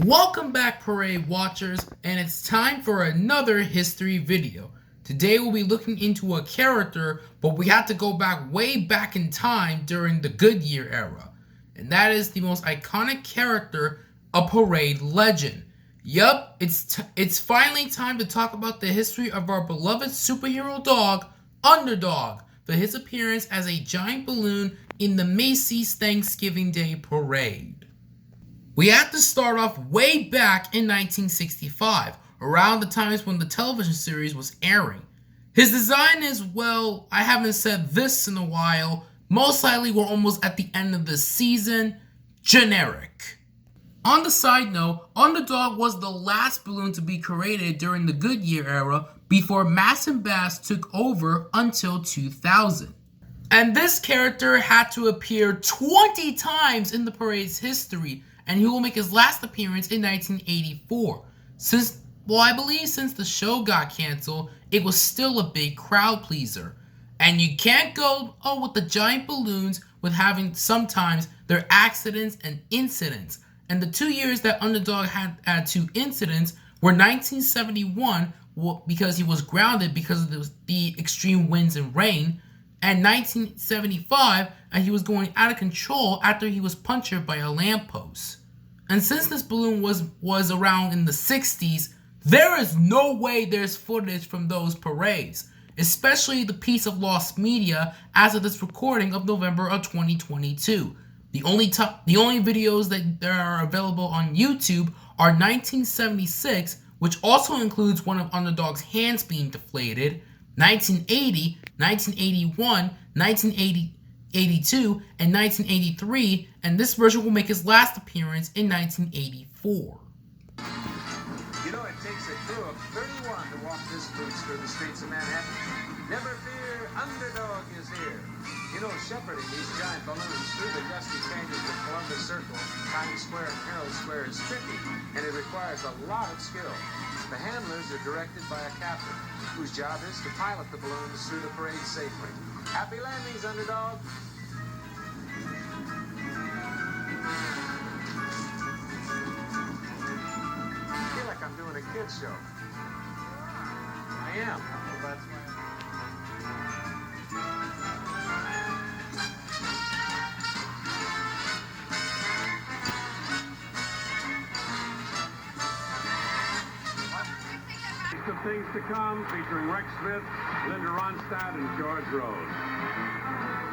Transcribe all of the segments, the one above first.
Welcome back, parade watchers, and it's time for another history video. Today we'll be looking into a character, but we have to go way back in time during the Goodyear era. And that is the most iconic character, a parade legend. Yup, it's finally time to talk about the history of our beloved superhero dog, Underdog, for his appearance as a giant balloon in the Macy's Thanksgiving Day Parade. We have to start off way back in 1965, around the times when the television series was airing. His design is, well, I haven't said this in a while, most likely we're almost at the end of the season, generic. On the side note, Underdog was the last balloon to be created during the Goodyear era before Mass and Bass took over until 2000. And this character had to appear 20 times in the parade's history, and he will make his last appearance in 1984. I believe since the show got canceled, it was still a big crowd pleaser. And you can't go, with the giant balloons with having sometimes their accidents and incidents. And the 2 years that Underdog had two incidents were 1971, because he was grounded because of the extreme winds and rain, and 1975, and he was going out of control after he was punctured by a lamppost. And since this balloon was around in the 60s, there is no way there's footage from those parades, especially the piece of lost media as of this recording of November of 2022. The only videos that are available on YouTube are 1976, which also includes one of Underdog's hands being deflated, 1980, 1981, 1982, and 1983, and this version will make his last appearance in 1984. You know, it takes a crew of 31 to walk this boots through the streets of Manhattan. Never fear, Underdog is here. You know, shepherding these giant balloons through the dusty canyons of Columbus Circle, Times Square, and Herald Square is tricky, and it requires a lot of skill. The handlers are directed by a captain, whose job is to pilot the balloons through the parade safely. Happy landings, Underdog. I feel like I'm doing a kid's show. I am. Well, that's my... Of Things to Come, featuring Rex Smith, Linda Ronstadt, and George Rose.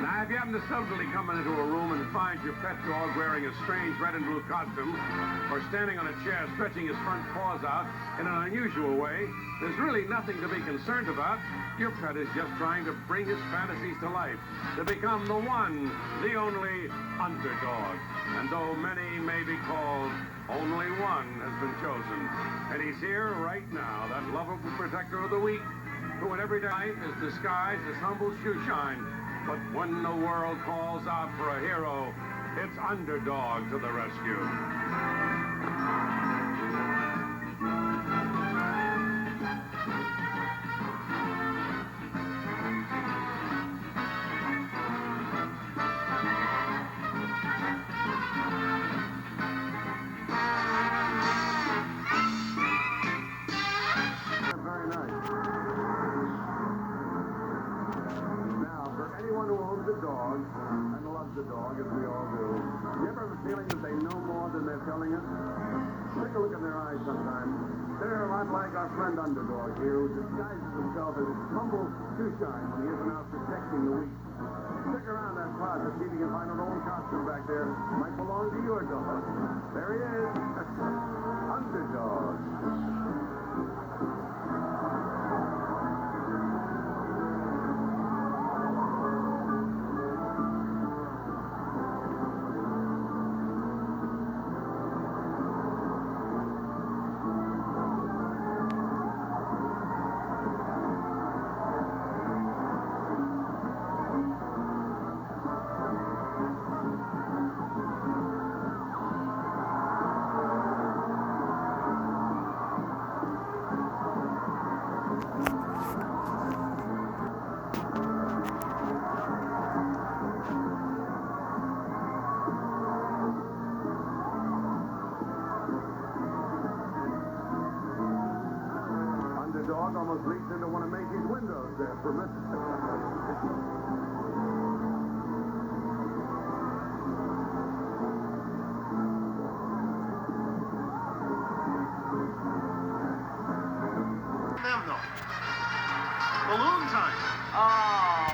Now, if you happen to suddenly come into a room and find your pet dog wearing a strange red and blue costume, or standing on a chair stretching his front paws out in an unusual way, there's really nothing to be concerned about. Your pet is just trying to bring his fantasies to life, to become the one, the only Underdog. And though many may be called, only one has been chosen. And he's here right now, that lovable protector of the weak, who in everyday life is disguised as humble shoeshine. But when the world calls out for a hero, it's Underdog to the rescue. The dog, and loves the dog, as we all do. You ever have a feeling that they know more than they're telling us? Take a look in their eyes sometimes. They're a lot like our friend Underdog here, who disguises himself as humble shoeshine when he isn't out protecting the weak. Stick around that closet, see if you can find an old costume back there. Might belong to your dog. There he is. Underdog. dog almost leaped into one of Macy's windows there for a minute. Balloon time. Oh.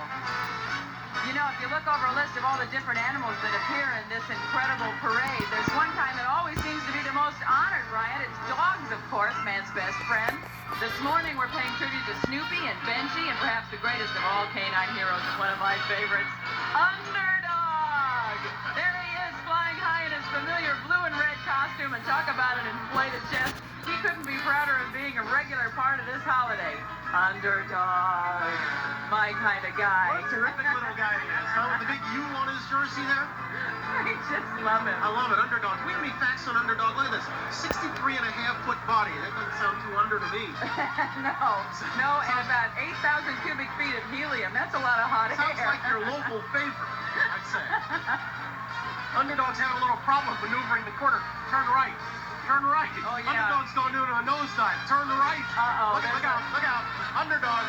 You know, if you look over a list of all the different animals that appear in this incredible parade, there's one kind that always seems to be the most honored, Ryan. It's dogs, of course, man's best friend. This morning we're paying tribute to Snoopy and Benji and perhaps the greatest of all canine heroes and one of my favorites, Underdog. There he is, flying high in his familiar blue and red costume, and talk about an inflated chest. He couldn't be prouder of being a regular part of this holiday. Underdog. My kind of guy. What a terrific little guy he is. Huh? With the big U on his jersey there. I just love him. I love it. Underdog. We can be facts on Underdog. Look at this. 63.5-foot body. That doesn't sound too under to me. No, and about 8,000 cubic feet of helium. That's a lot of hot Sounds air. like your local favorite, I'd say. Underdog's having a little problem maneuvering the corner. Turn right. Turn right. Oh, yeah. Underdog's going into a nosedive. Turn right. Uh-oh. Look out. Look out. Underdog.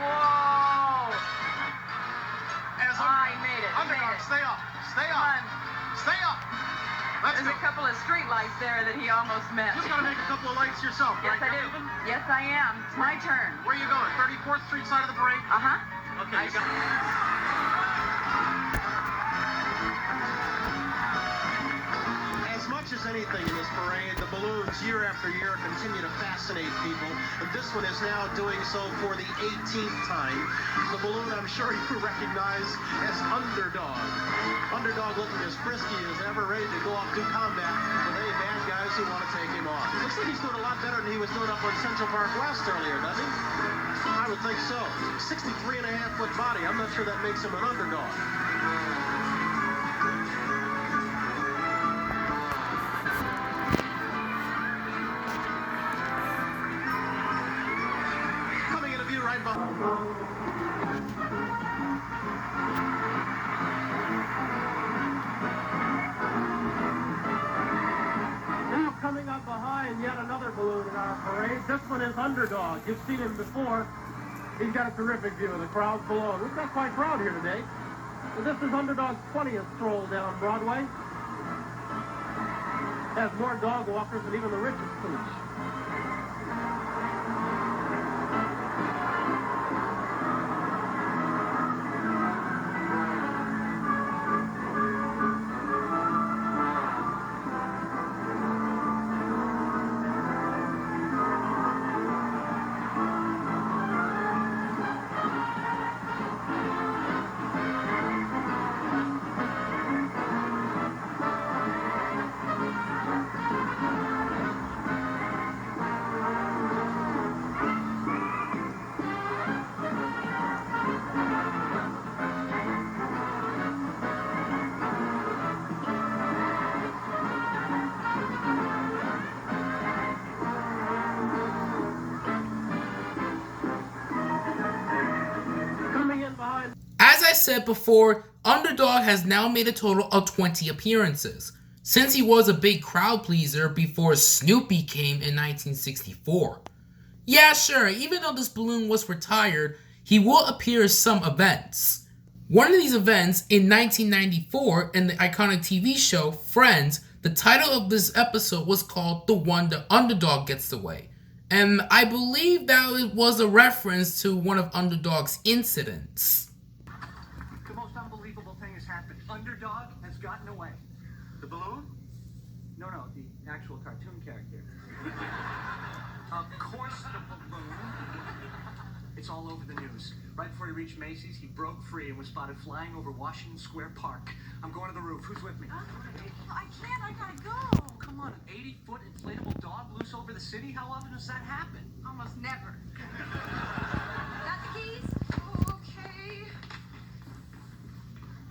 Whoa. As I made it. Underdog, stay up. Stay Come up. on. Stay up. Let's There's go. a couple of street lights there that he almost missed. You got to make a couple of lights yourself, Yes, right? I do. Yes, I am. It's my turn. Where are you going? 34th Street side of the parade? Uh-huh. Okay, you got As much as anything in this parade, the balloons year after year continue to fascinate people. And this one is now doing so for the 18th time. The balloon I'm sure you recognize as Underdog. Underdog looking as frisky as ever, ready to go off do combat with any bad guys who want to take him on. Looks like he's doing a lot better than he was doing up on Central Park West earlier, doesn't he? I would think so. 63.5-foot body. I'm not sure that makes him an underdog. Coming into view right behind. Now coming up behind yet another balloon in our parade. This one is Underdog. You've seen him before. He's got a terrific view of the crowd below. We've got quite crowd here today. So this is Underdog's 20th stroll down Broadway. Has more dog walkers than even the richest pooch. As I said before, Underdog has now made a total of 20 appearances, since he was a big crowd pleaser before Snoopy came in 1964. Yeah, sure, even though this balloon was retired, he will appear at some events. One of these events, in 1994, in the iconic TV show Friends, the title of this episode was called The One the Underdog Gets Away. And I believe that it was a reference to one of Underdog's incidents. The most unbelievable thing has happened. Underdog has gotten away. The balloon? No, the actual cartoon character. Of course the balloon. It's all over the news. Right before he reached Macy's, he broke free and was spotted flying over Washington Square Park. I'm going to the roof. Who's with me? I can't, I gotta go. Come on, an 80-foot inflatable dog loose over the city? How often does that happen? Almost never. Got the keys? Okay.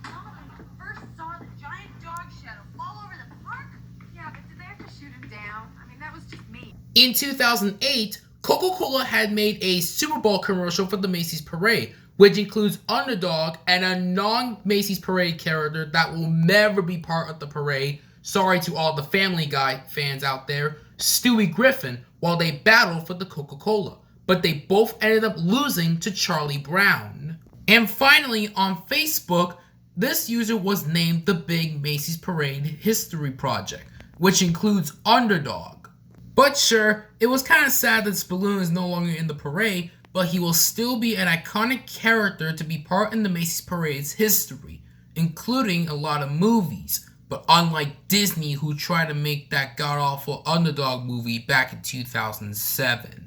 Mama, when I first saw the giant dog shadow fall over the park. Yeah, but did they have to shoot him down? I mean, that was just me. In 2008, Coca-Cola had made a Super Bowl commercial for the Macy's Parade, which includes Underdog and a non-Macy's Parade character that will never be part of the parade. Sorry to all the Family Guy fans out there, Stewie Griffin, while they battle for the Coca-Cola. but they both ended up losing to Charlie Brown. And finally, on Facebook, this user was named the Big Macy's Parade History Project, which includes Underdog. But sure, it was kind of sad that this balloon is no longer in the parade, but he will still be an iconic character to be part in the Macy's Parade's history, including a lot of movies. But unlike Disney, who tried to make that god-awful Underdog movie back in 2007.